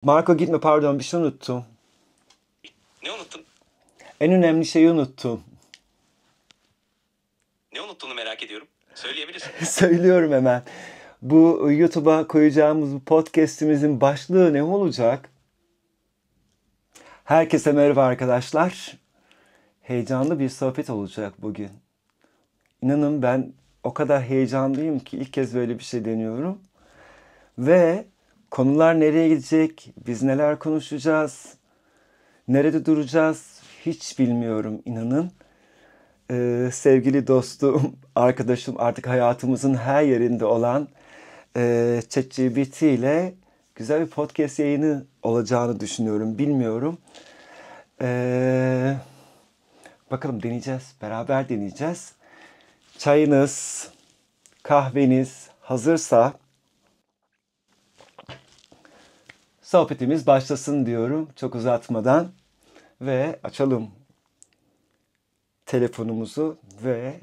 Marco gitme, pardon, bir şey unuttum. Ne unuttun? En önemli şeyi unuttum. Ne unuttuğunu merak ediyorum. Söyleyebilirsin. Söylüyorum hemen. Bu YouTube'a koyacağımız bu podcast'imizin başlığı ne olacak? Herkese merhaba arkadaşlar. Heyecanlı bir sohbet olacak bugün. İnanın ben o kadar heyecanlıyım ki ilk kez böyle bir şey deniyorum. Ve konular nereye gidecek? Biz neler konuşacağız? Nerede duracağız? Hiç bilmiyorum, inanın. Sevgili dostum, arkadaşım, artık hayatımızın her yerinde olan ChatGPT ile güzel bir podcast yayını olacağını düşünüyorum. Bilmiyorum. E, Bakalım, deneyeceğiz. Beraber deneyeceğiz. Çayınız, kahveniz hazırsa sohbetimiz başlasın diyorum. Çok uzatmadan ve açalım telefonumuzu ve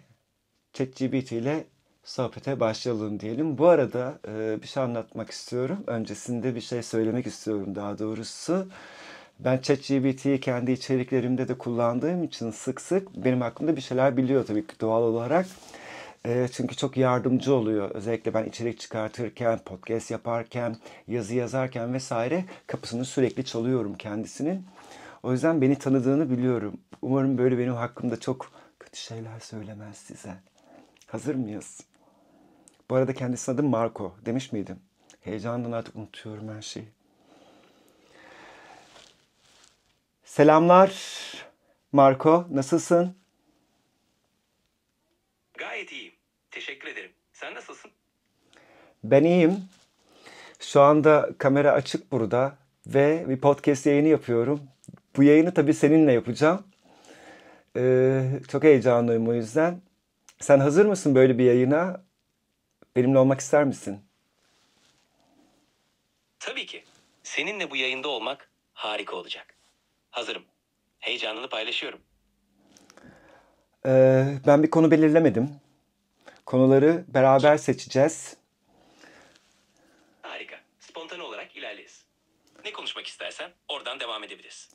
ChatGPT ile sohbete başlayalım diyelim. Bu arada bir şey anlatmak istiyorum. Öncesinde bir şey söylemek istiyorum daha doğrusu. Ben ChatGPT'yi kendi içeriklerimde de kullandığım için sık sık benim hakkımda bir şeyler biliyor tabii ki, doğal olarak. Çünkü çok yardımcı oluyor. Özellikle ben içerik çıkartırken, podcast yaparken, yazı yazarken vesaire kapısını sürekli çalıyorum kendisinin. O yüzden beni tanıdığını biliyorum. Umarım böyle benim hakkımda çok kötü şeyler söylemez size. Hazır mıyız? Bu arada kendisinin adı Marco. Demiş miydim? Heyecandan artık unutuyorum her şeyi. Selamlar Marco. Nasılsın? Gayet iyiyim. Teşekkür ederim. Sen nasılsın? Ben iyiyim. Şu anda kamera açık burada ve bir podcast yayını yapıyorum. Bu yayını tabii seninle yapacağım. Çok heyecanlıyım o yüzden. Sen hazır mısın böyle bir yayına? Benimle olmak ister misin? Tabii ki. Seninle bu yayında olmak harika olacak. Hazırım. Heyecanını paylaşıyorum. Ben bir konu belirlemedim. Konuları beraber seçeceğiz. Harika. Spontane olarak ilerleriz. Ne konuşmak istersen oradan devam edebiliriz.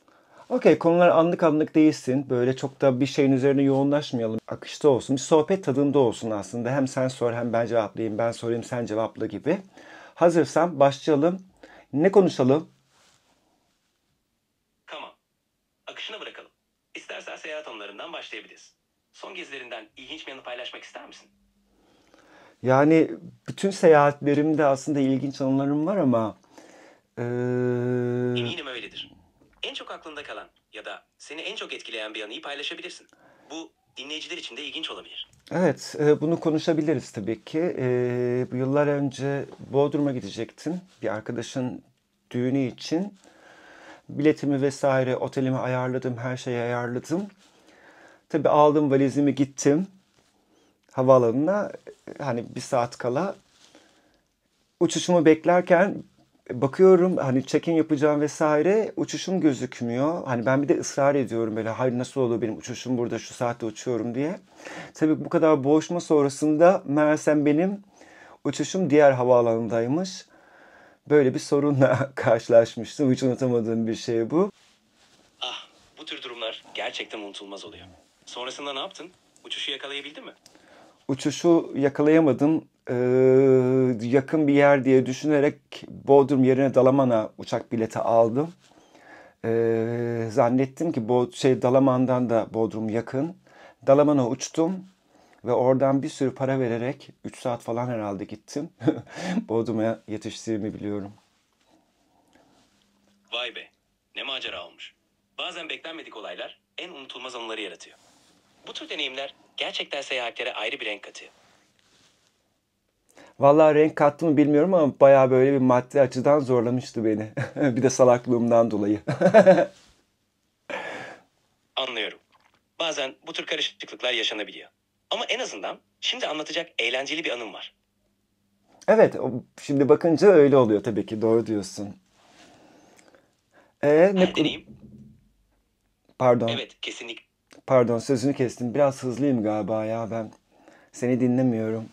Okey, konular anlık anlık değilsin. Böyle çok da bir şeyin üzerine yoğunlaşmayalım. Akışta olsun. Bir sohbet tadında olsun aslında. Hem sen sor hem ben cevaplayayım. Ben sorayım sen cevapla gibi. Hazırsan başlayalım. Ne konuşalım? Tamam. Akışına bırakalım. İstersen seyahat anılarından başlayabiliriz. Son gezilerinden ilginç bir anı paylaşmak ister misin? Yani bütün seyahatlerimde aslında ilginç anılarım var ama eee, Eminim öyledir. En çok aklında kalan ya da seni en çok etkileyen bir anıyı paylaşabilirsin. Bu dinleyiciler için de ilginç olabilir. evet, bunu konuşabiliriz tabii ki. Bu yıllar önce Bodrum'a gidecektim. Bir arkadaşın düğünü için. Biletimi vesaire, otelimi ayarladım, her şeyi ayarladım. Tabii aldım valizimi, gittim havaalanına. Hani bir saat kala uçuşumu beklerken bakıyorum, hani check-in yapacağım vesaire, uçuşum gözükmüyor. Hani ben bir de ısrar ediyorum böyle, hayır nasıl olur benim uçuşum burada, şu saatte uçuyorum diye. Tabii bu kadar boğuşma sonrasında meğersem benim uçuşum diğer havaalanındaymış. Böyle bir sorunla karşılaşmıştım. Hiç unutamadığım bir şey bu. Ah, bu tür durumlar gerçekten unutulmaz oluyor. Sonrasında ne yaptın? Uçuşu yakalayabildin mi? Uçuşu yakalayamadım. Yakın bir yer diye düşünerek Bodrum yerine Dalaman'a uçak bileti aldım. Zannettim ki Dalaman'dan da Bodrum yakın. Dalaman'a uçtum ve oradan bir sürü para vererek 3 saat falan herhalde gittim. Bodrum'a yetiştiğimi biliyorum. Vay be, ne macera olmuş. Bazen beklenmedik olaylar en unutulmaz anıları yaratıyor. Bu tür deneyimler gerçekten seyahatlere ayrı bir renk katıyor. Vallahi renk kattı mı bilmiyorum ama bayağı böyle bir maddi açıdan zorlamıştı beni. Bir de salaklığımdan dolayı. Anlıyorum. Bazen bu tür karışıklıklar yaşanabiliyor. Ama en azından şimdi anlatacak eğlenceli bir anım var. Evet, şimdi bakınca öyle oluyor tabii ki. Doğru diyorsun. Ne Her deneyim, pardon. evet kesinlikle Pardon, sözünü kestim. Biraz hızlıyım galiba ya ben. Seni dinlemiyorum.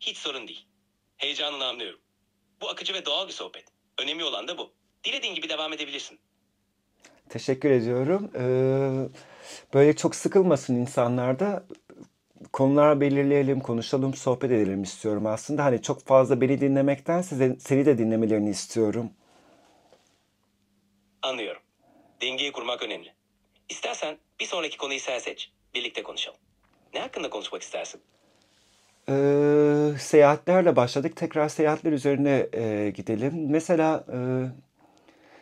hiç sorun değil. Heyecanını anlıyorum. Bu akıcı ve doğal bir sohbet. Önemli olan da bu. Dilediğin gibi devam edebilirsin. Teşekkür ediyorum. Böyle çok sıkılmasın insanlar da konular belirleyelim, konuşalım, sohbet edelim istiyorum aslında. Hani çok fazla beni dinlemekten seni de dinlemelerini istiyorum. Anlıyorum. Dengeyi kurmak önemli. İstersen bir sonraki konuyu sen seç. Birlikte konuşalım. Ne hakkında konuşmak istersin? Seyahatlerle başladık. Tekrar seyahatler üzerine gidelim. Mesela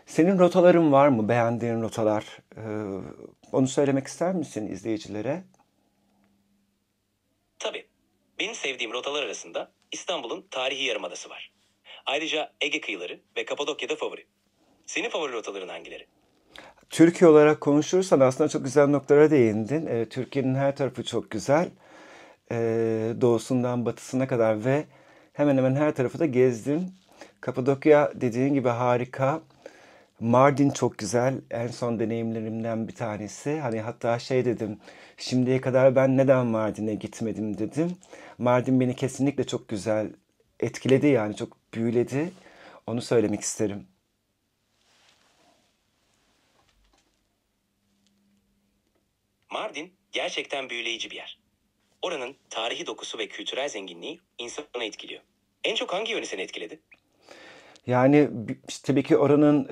senin rotaların var mı? Beğendiğin rotalar. Onu söylemek ister misin izleyicilere? Tabii. Benim sevdiğim rotalar arasında İstanbul'un tarihi yarımadası var. Ayrıca Ege kıyıları ve Kapadokya'da favori. Senin favori rotaların hangileri? Türkiye olarak konuşursan aslında çok güzel noktalara değindin. Türkiye'nin her tarafı çok güzel. Doğusundan batısına kadar ve hemen hemen her tarafı da gezdim. Kapadokya dediğin gibi harika. Mardin çok güzel. En son deneyimlerimden bir tanesi. Hani hatta şey dedim. Şimdiye kadar ben neden Mardin'e gitmedim dedim. Mardin beni kesinlikle çok güzel etkiledi yani çok büyüledi. Onu söylemek isterim. Mardin gerçekten büyüleyici bir yer. Oranın tarihi dokusu ve kültürel zenginliği insanı etkiliyor. En çok hangi yönü seni etkiledi? Yani işte tabii ki oranın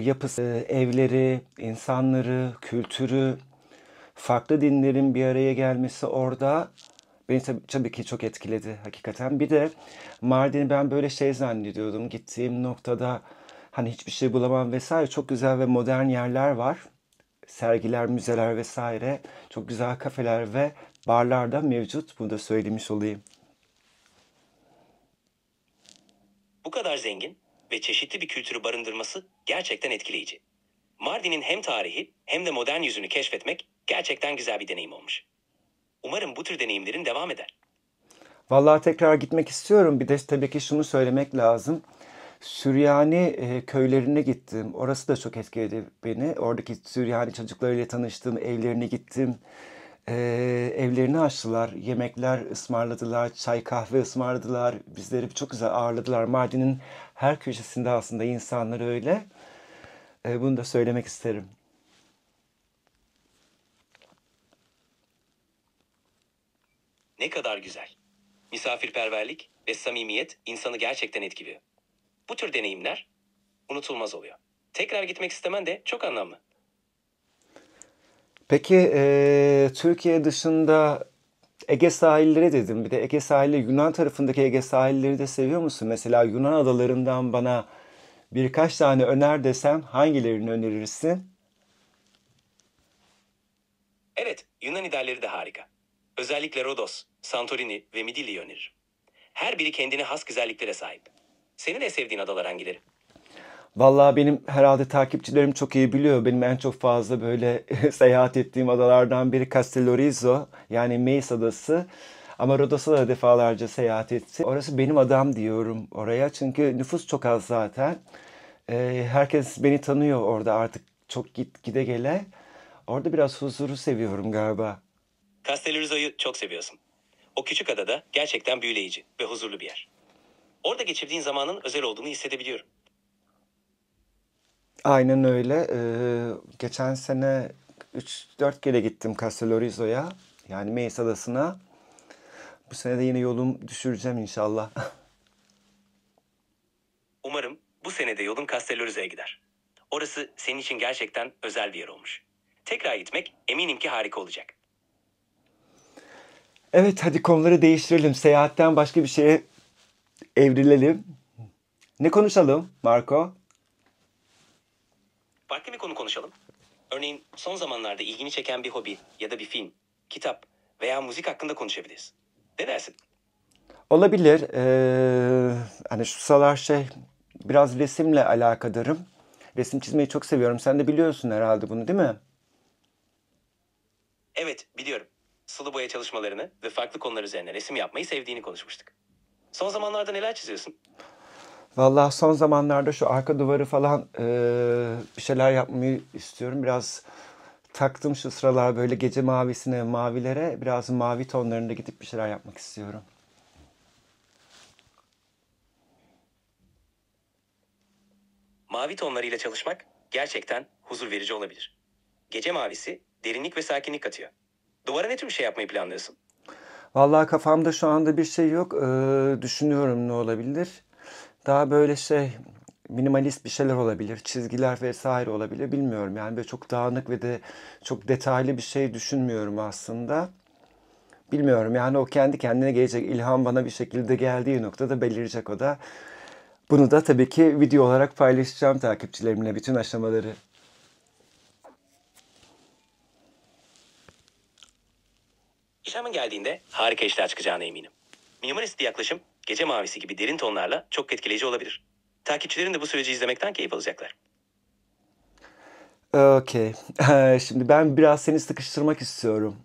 yapısı, evleri, insanları, kültürü, farklı dinlerin bir araya gelmesi orada beni tabii ki çok etkiledi hakikaten. Bir de Mardin'i ben böyle şey zannediyordum. Gittiğim noktada hani hiçbir şey bulamam vesaire. Çok güzel ve modern yerler var. Sergiler, müzeler vesaire. Çok güzel kafeler ve barlar da mevcut. Bunu da söylemiş olayım. Bu kadar zengin ve çeşitli bir kültürü barındırması gerçekten etkileyici. Mardin'in hem tarihi hem de modern yüzünü keşfetmek gerçekten güzel bir deneyim olmuş. Umarım bu tür deneyimlerin devam eder. Vallahi tekrar gitmek istiyorum. Bir de tabii ki şunu söylemek lazım. Süryani köylerine gittim. Orası da çok etkiledi beni. Oradaki Süryani çocuklarıyla tanıştım. Evlerine gittim. E, Evlerini açtılar. Yemekler ısmarladılar. Çay kahve ısmarladılar. Bizleri çok güzel ağırladılar. Mardin'in her köşesinde aslında insanlar öyle. Bunu da söylemek isterim. Ne kadar güzel. Misafirperverlik ve samimiyet insanı gerçekten etkiliyor. Bu tür deneyimler unutulmaz oluyor. Tekrar gitmek istemen de çok anlamlı. Peki Türkiye dışında Ege sahilleri dedim. Bir de Ege sahili, Yunan tarafındaki Ege sahilleri de seviyor musun? Mesela Yunan adalarından bana birkaç tane öner desem hangilerini önerirsin? Evet, Yunan idealleri de harika. Özellikle Rodos, Santorini ve Midilli'yi öneririm. Her biri kendine has güzelliklere sahip. Senin en sevdiğin adalar hangileri? Vallahi benim herhalde takipçilerim çok iyi biliyor. Benim en çok fazla böyle seyahat ettiğim adalardan biri Castellorizo yani Meis Adası. Ama Rodos'a da defalarca seyahat ettim. Orası benim adam diyorum oraya çünkü nüfus çok az zaten. Herkes beni tanıyor orada artık çok gide gele. Orada biraz huzuru seviyorum galiba. Castellorizo'yu çok seviyorsun. O küçük adada gerçekten büyüleyici ve huzurlu bir yer. Orada geçirdiğin zamanın özel olduğunu hissedebiliyorum. Aynen öyle. Geçen sene 3-4 kere gittim Castellorizo'ya. Yani Meis Adası'na. Bu sene de yine yolum düşüreceğim inşallah. Umarım bu senede yolun Castellorizo'ya gider. Orası senin için gerçekten özel bir yer olmuş. Tekrar gitmek eminim ki harika olacak. Evet hadi konuları değiştirelim. Seyahatten başka bir şeye evrilelim. Ne konuşalım Marco? Farklı bir konu konuşalım. Örneğin son zamanlarda ilgini çeken bir hobi ya da bir film, kitap veya müzik hakkında konuşabiliriz. Ne dersin? Olabilir. Hani şu sıralar biraz resimle alakadarım. Resim çizmeyi çok seviyorum. Sen de biliyorsun herhalde bunu değil mi? Evet, biliyorum. Sulu boya çalışmalarını ve farklı konular üzerine resim yapmayı sevdiğini konuşmuştuk. Son zamanlarda neler çiziyorsun? Vallahi son zamanlarda şu arka duvarı falan bir şeyler yapmayı istiyorum. Biraz taktım şu sıralar böyle gece mavisine, mavilere. Biraz mavi tonlarında gidip bir şeyler yapmak istiyorum. Mavi tonlarıyla çalışmak gerçekten huzur verici olabilir. Gece mavisi derinlik ve sakinlik katıyor. Duvara ne tür bir şey yapmayı planlıyorsun? Vallahi kafamda şu anda bir şey yok. Düşünüyorum ne olabilir. Daha böyle minimalist bir şeyler olabilir. Çizgiler vesaire olabilir. Bilmiyorum yani böyle çok dağınık ve de çok detaylı bir şey düşünmüyorum aslında. Bilmiyorum yani o kendi kendine gelecek. İlham bana bir şekilde geldiği noktada belirecek o da. Bunu da tabii ki video olarak paylaşacağım takipçilerimle bütün aşamaları. İlhamın geldiğinde harika işler çıkacağına eminim. Minimalist bir yaklaşım gece mavisi gibi derin tonlarla çok etkileyici olabilir. Takipçilerin de bu süreci izlemekten keyif alacaklar. Okey. Şimdi ben biraz seni sıkıştırmak istiyorum.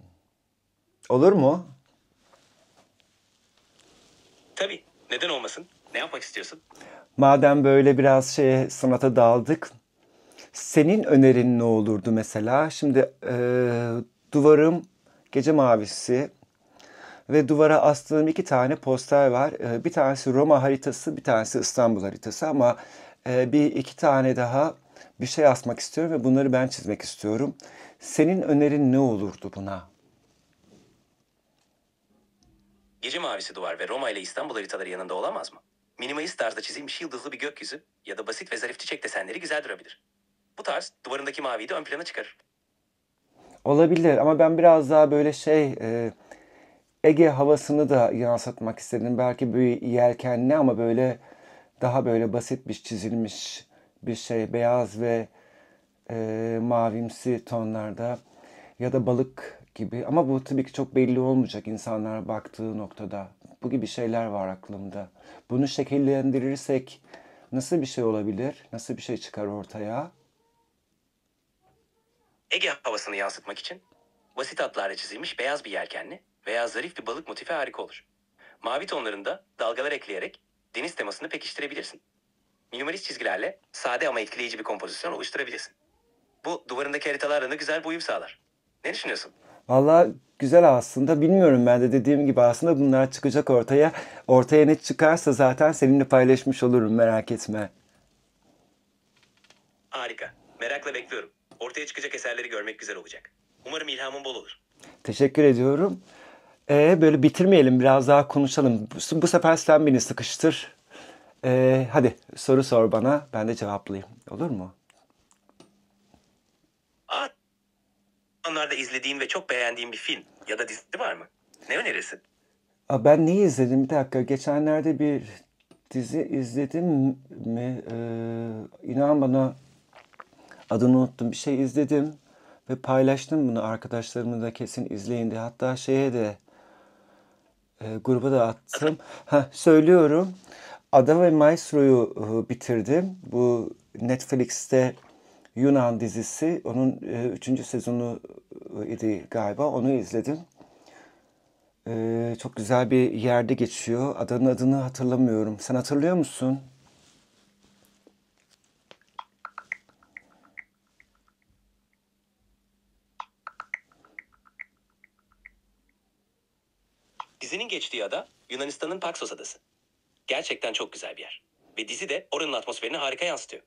Olur mu? Tabii, neden olmasın? Ne yapmak istiyorsun? Madem böyle biraz sanata daldık. Senin önerin ne olurdu mesela? Şimdi duvarım gece mavisi ve duvara astığım iki tane poster var. Bir tanesi Roma haritası, bir tanesi İstanbul haritası ama bir iki tane daha bir şey asmak istiyorum ve bunları ben çizmek istiyorum. Senin önerin ne olurdu buna? Gece mavisi duvar ve Roma ile İstanbul haritaları yanında olamaz mı? Minimalist tarzda çizilmiş yıldızlı bir gökyüzü ya da basit ve zarif çiçek desenleri güzel durabilir. Bu tarz duvarındaki maviyi de ön plana çıkarır. Olabilir ama ben biraz daha böyle Ege havasını da yansıtmak istedim. Belki bir yelkenli ama böyle daha böyle basit bir çizilmiş bir şey. Beyaz ve mavimsi tonlarda ya da balık gibi. Ama bu tabii ki çok belli olmayacak insanlar baktığı noktada. Bu gibi şeyler var aklımda. Bunu şekillendirirsek nasıl bir şey olabilir? Nasıl bir şey çıkar ortaya? Ege havasını yansıtmak için basit hatlarla çizilmiş beyaz bir yelkenli veya zarif bir balık motifi harika olur. Mavi tonlarında dalgalar ekleyerek deniz temasını pekiştirebilirsin. Minimalist çizgilerle sade ama etkileyici bir kompozisyon oluşturabilirsin. Bu duvarındaki haritalarla da güzel bir uyum sağlar. Ne düşünüyorsun? Valla güzel aslında. Bilmiyorum ben de dediğim gibi aslında bunlar çıkacak ortaya. Ortaya ne çıkarsa zaten seninle paylaşmış olurum merak etme. Harika. Merakla bekliyorum. Ortaya çıkacak eserleri görmek güzel olacak. Umarım ilhamın bol olur. Teşekkür ediyorum. Böyle bitirmeyelim biraz daha konuşalım. Bu sefer sen beni sıkıştır. Hadi soru sor bana ben de cevaplayayım. Olur mu? Aa, zamanlarda izlediğin ve çok beğendiğin bir film ya da dizi var mı? Ne önerirsin? Ben neyi izledim? Bir dakika. Geçenlerde bir dizi izledim mi? İnan bana adını unuttum. Bir şey izledim ve paylaştım bunu arkadaşlarımla da kesin izleyin diye. Hatta gruba da Adını attım. Söylüyorum. Ada ve Maestro'yu bitirdim. Bu Netflix'te Yunan dizisi. Onun 3. sezonu idi galiba. Onu izledim. Çok güzel bir yerde geçiyor. Adanın adını hatırlamıyorum. Sen hatırlıyor musun? Dizinin geçtiği ada Yunanistan'ın Paxos adası. Gerçekten çok güzel bir yer. Ve dizi de oranın atmosferini harika yansıtıyor.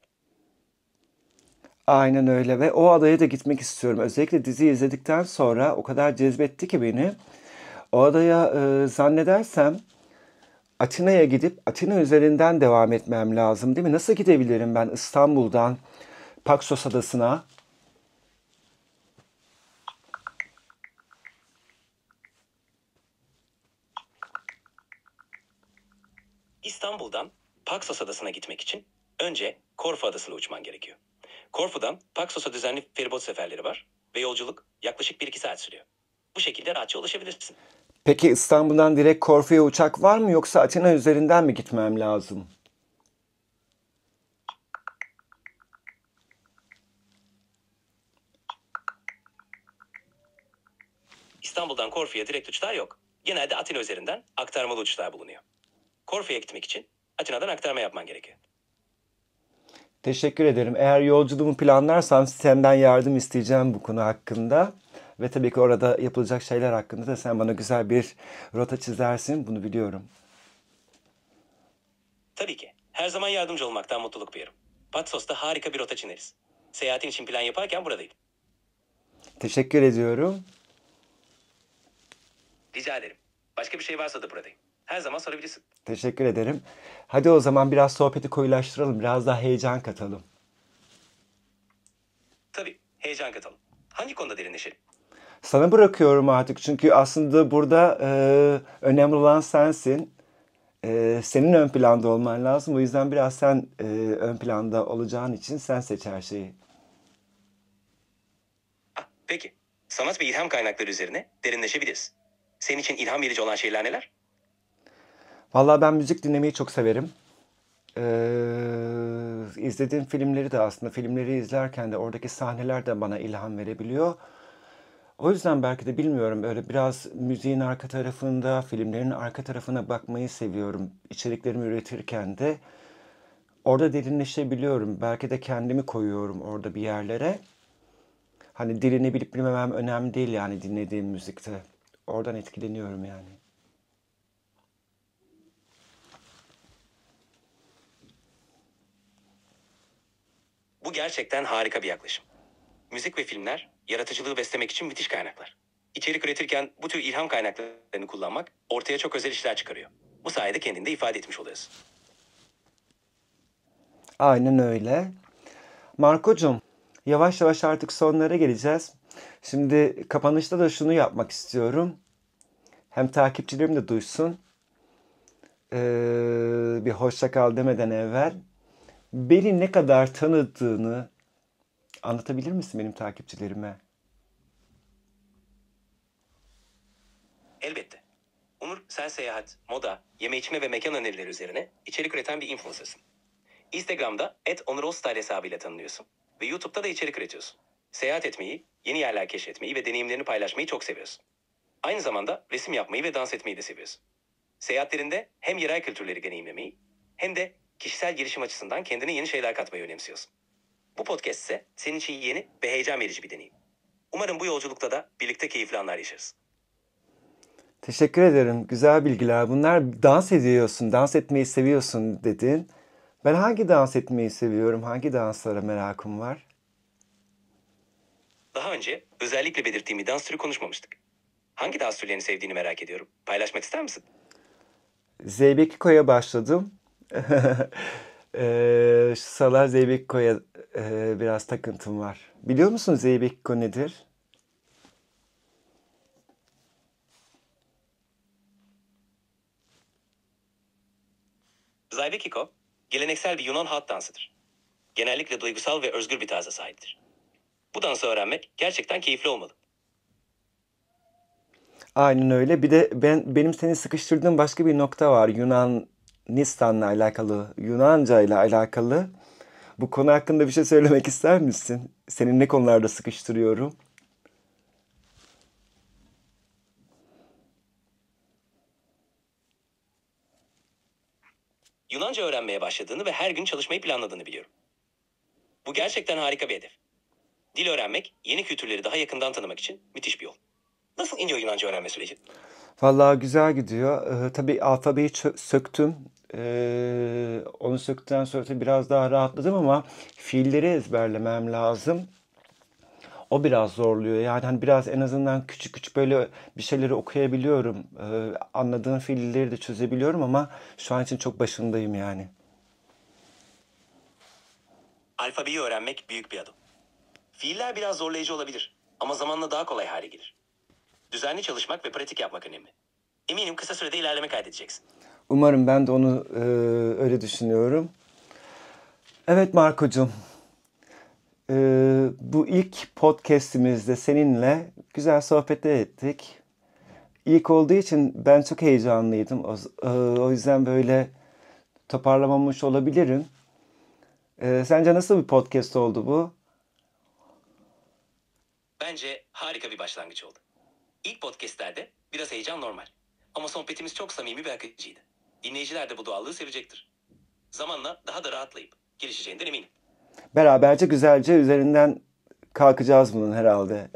Aynen öyle ve o adaya da gitmek istiyorum. Özellikle diziyi izledikten sonra o kadar cezbetti ki beni. O adaya zannedersem Atina'ya gidip Atina üzerinden devam etmem lazım değil mi? Nasıl gidebilirim ben İstanbul'dan Paxos Adası'na? İstanbul'dan Paxos adasına gitmek için önce Korfu adasına uçman gerekiyor. Korfu'dan Paxos'a düzenli feribot seferleri var ve yolculuk yaklaşık 1-2 saat sürüyor. Bu şekilde rahatça ulaşabilirsin. Peki İstanbul'dan direkt Korfu'ya uçak var mı yoksa Atina üzerinden mi gitmem lazım? İstanbul'dan Korfu'ya direkt uçuşlar yok. Genelde Atina üzerinden aktarmalı uçuşlar bulunuyor. Korfu'ya gitmek için Atina'dan aktarma yapman gerekiyor. Teşekkür ederim. Eğer yolculuğumu planlarsam senden yardım isteyeceğim bu konu hakkında. Ve tabii ki orada yapılacak şeyler hakkında da sen bana güzel bir rota çizersin. Bunu biliyorum. Tabii ki. Her zaman yardımcı olmaktan mutluluk duyarım. Patsos'ta harika bir rota çizeriz. Seyahatin için plan yaparken buradayım. Teşekkür ediyorum. Rica ederim. Başka bir şey varsa da buradayım. Her zaman sorabilirsin. Teşekkür ederim. Hadi o zaman biraz sohbeti koyulaştıralım. Biraz daha heyecan katalım. Tabii, heyecan katalım. Hangi konuda derinleşelim? Sana bırakıyorum artık çünkü aslında burada önemli olan sensin. Senin ön planda olman lazım. O yüzden biraz sen ön planda olacağın için sen seç her şeyi. Peki. Sanat ve ilham kaynakları üzerine derinleşebiliriz. Senin için ilham verici olan şeyler neler? Vallahi ben müzik dinlemeyi çok severim. İzlediğim filmleri de aslında filmleri izlerken de oradaki sahneler de bana ilham verebiliyor. O yüzden belki de bilmiyorum öyle biraz müziğin arka tarafında, filmlerin arka tarafına bakmayı seviyorum. İçeriklerimi üretirken de orada derinleşebiliyorum. Belki de kendimi koyuyorum orada bir yerlere. Hani dilini bilip bilmemem önemli değil yani dinlediğim müzikte. Oradan etkileniyorum yani. Bu gerçekten harika bir yaklaşım. Müzik ve filmler, yaratıcılığı beslemek için müthiş kaynaklar. İçerik üretirken bu tür ilham kaynaklarını kullanmak ortaya çok özel işler çıkarıyor. Bu sayede kendini de ifade etmiş oluyorsun. Aynen öyle. Marko'cum, yavaş yavaş artık sonlara geleceğiz. Şimdi kapanışta da şunu yapmak istiyorum. Hem takipçilerim de duysun. Bir hoşça kal demeden evvel beni ne kadar tanıdığını anlatabilir misin benim takipçilerime? Elbette. Onur, sen seyahat, moda, yeme içme ve mekan önerileri üzerine içerik üreten bir influencer'sın. Instagram'da @onurolstyle hesabıyla tanınıyorsun ve YouTube'da da içerik üretiyorsun. Seyahat etmeyi, yeni yerler keşfetmeyi ve deneyimlerini paylaşmayı çok seviyorsun. Aynı zamanda resim yapmayı ve dans etmeyi de seviyorsun. Seyahatlerinde hem yerel kültürleri deneyimlemeyi hem de kişisel gelişim açısından kendine yeni şeyler katmayı önemsiyorsun. Bu podcast ise senin için yeni ve heyecan verici bir deneyim. Umarım bu yolculukta da birlikte keyifli anlar yaşarız. Teşekkür ederim. Güzel bilgiler. Bunlar dans ediyorsun, dans etmeyi seviyorsun dedin. Ben hangi dans etmeyi seviyorum? Hangi danslara merakım var? Daha önce özellikle belirttiğim bir dans türü konuşmamıştık. Hangi dans türlerini sevdiğini merak ediyorum. Paylaşmak ister misin? Zeybekiko'ya başladım. Şu sıralar Zeybekiko'ya biraz takıntım var. Biliyor musun Zeybekiko nedir? Zeybekiko, geleneksel bir Yunan halk dansıdır. Genellikle duygusal ve özgür bir tarza sahiptir. Bu dansı öğrenmek gerçekten keyifli olmalı. Aynen öyle. Bir de benim seni sıkıştırdığım başka bir nokta var. Yunanistan'la alakalı, Yunanca ile alakalı. Bu konu hakkında bir şey söylemek ister misin? Seni ne konularda sıkıştırıyorum? Yunanca öğrenmeye başladığını ve her gün çalışmayı planladığını biliyorum. Bu gerçekten harika bir hedef. Dil öğrenmek, yeni kültürleri daha yakından tanımak için müthiş bir yol. Nasıl gidiyor Yunanca öğrenme süreci? Vallahi güzel gidiyor. Tabii alfabeyi söktüm. Onu söktükten sonra tabii biraz daha rahatladım ama fiilleri ezberlemem lazım. O biraz zorluyor. Yani hani biraz en azından küçük küçük böyle bir şeyleri okuyabiliyorum. Anladığım fiilleri de çözebiliyorum ama şu an için çok başındayım yani. Alfabeyi öğrenmek büyük bir adım. Fiiller biraz zorlayıcı olabilir ama zamanla daha kolay hale gelir. Düzenli çalışmak ve pratik yapmak önemli. Eminim kısa sürede ilerleme kaydedeceksin. Umarım ben de onu öyle düşünüyorum. Evet Marko'cum, bu ilk podcast'imizde seninle güzel sohbetler ettik. İlk olduğu için ben çok heyecanlıydım. O yüzden böyle toparlamamış olabilirim. Sence nasıl bir podcast oldu bu? Bence harika bir başlangıç oldu. İlk podcastlerde biraz heyecan normal. Ama sohbetimiz çok samimi ve akıcıydı. Dinleyiciler de bu doğallığı sevecektir. Zamanla daha da rahatlayıp gelişeceğinden eminim. Beraberce güzelce üzerinden kalkacağız bunun herhalde.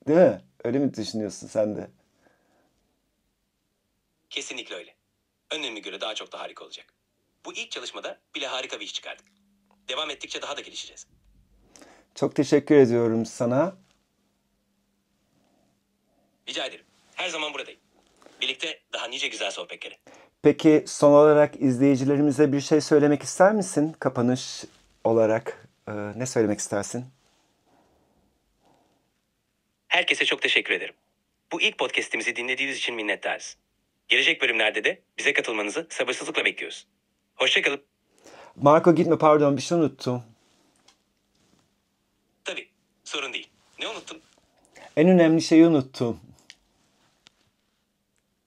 Değil mi? Öyle mi düşünüyorsun sen de? Kesinlikle öyle. Önlerine göre daha çok da harika olacak. Bu ilk çalışmada bile harika bir iş çıkardık. Devam ettikçe daha da gelişeceğiz. Çok teşekkür ediyorum sana. Rica ederim. Her zaman buradayım. Birlikte daha nice güzel sohbetlere. Peki son olarak izleyicilerimize bir şey söylemek ister misin? Kapanış olarak ne söylemek istersin? Herkese çok teşekkür ederim. Bu ilk podcast'imizi dinlediğiniz için minnettarız. Gelecek bölümlerde de bize katılmanızı sabırsızlıkla bekliyoruz. Hoşçakalın. Marco gitme, pardon, bir şey unuttum. Tabii, sorun değil. Ne unuttun? En önemli şeyi unuttum.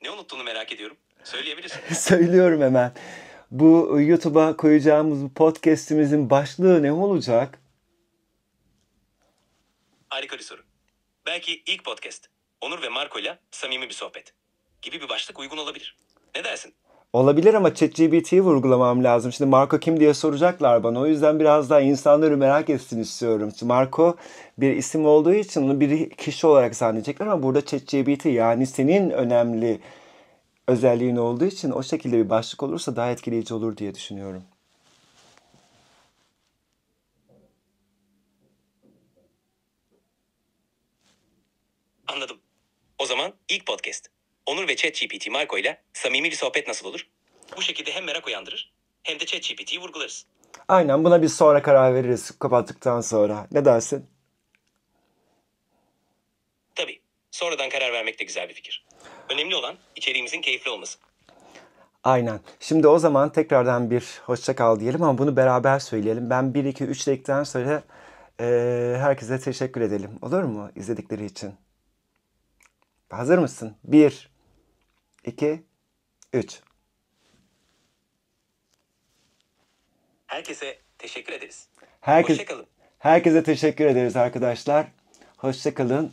Ne unuttuğunu merak ediyorum. Söyleyebilirsin. Söylüyorum hemen. Bu YouTube'a koyacağımız bu podcast'imizin başlığı ne olacak? Harika bir soru. Belki ilk podcast, Onur ve Marco ile samimi bir sohbet gibi bir başlık uygun olabilir. Ne dersin? Olabilir ama ChatGPT'yi vurgulamam lazım. Şimdi Marco kim diye soracaklar bana. O yüzden biraz daha insanları merak etsin istiyorum. Şimdi Marco bir isim olduğu için onu bir kişi olarak zannedecekler ama burada ChatGPT, yani senin önemli özelliğin olduğu için o şekilde bir başlık olursa daha etkileyici olur diye düşünüyorum. Anladım. O zaman ilk podcast, Onur ve ChatGPT Marco ile samimi bir sohbet nasıl olur? Bu şekilde hem merak uyandırır hem de ChatGPT'yi vurgularız. Aynen, buna biz sonra karar veririz kapattıktan sonra. Ne dersin? Tabii, sonradan karar vermek de güzel bir fikir. Önemli olan içeriğimizin keyifli olması. Aynen. Şimdi o zaman tekrardan bir hoşça kal diyelim ama bunu beraber söyleyelim. Ben 1, 2, 3 dedikten sonra herkese teşekkür edelim. Olur mu? İzledikleri için. Hazır mısın? 1, 2, 3. Herkese teşekkür ederiz. Herkes, Hoşçakalın. herkese teşekkür ederiz arkadaşlar. Hoşça kalın.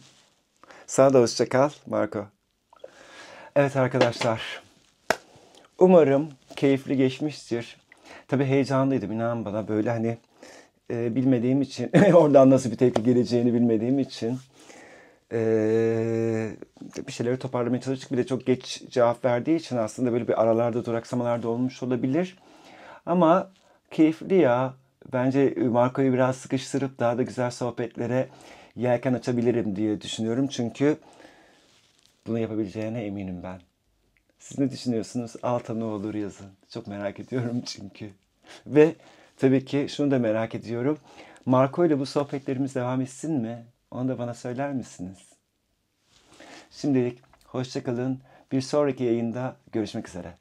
Sana da hoşça kal Marco. Evet arkadaşlar. Umarım keyifli geçmiştir. Tabii heyecanlıydım, inan bana, böyle hani bilmediğim için oradan nasıl bir tepki geleceğini bilmediğim için bir şeyleri toparlamaya çalıştık. Bir de çok geç cevap verdiği için aslında böyle bir aralarda, duraksamalarda olmuş olabilir. Ama keyifli ya. Bence Marco'yu biraz sıkıştırıp daha da güzel sohbetlere yelken açabilirim diye düşünüyorum. Çünkü bunu yapabileceğine eminim ben. Siz ne düşünüyorsunuz? Alta ne olur yazın. Çok merak ediyorum çünkü. Ve tabii ki şunu da merak ediyorum. Marco ile bu sohbetlerimiz devam etsin mi? Onu da bana söyler misiniz? Şimdilik hoşça kalın. Bir sonraki yayında görüşmek üzere.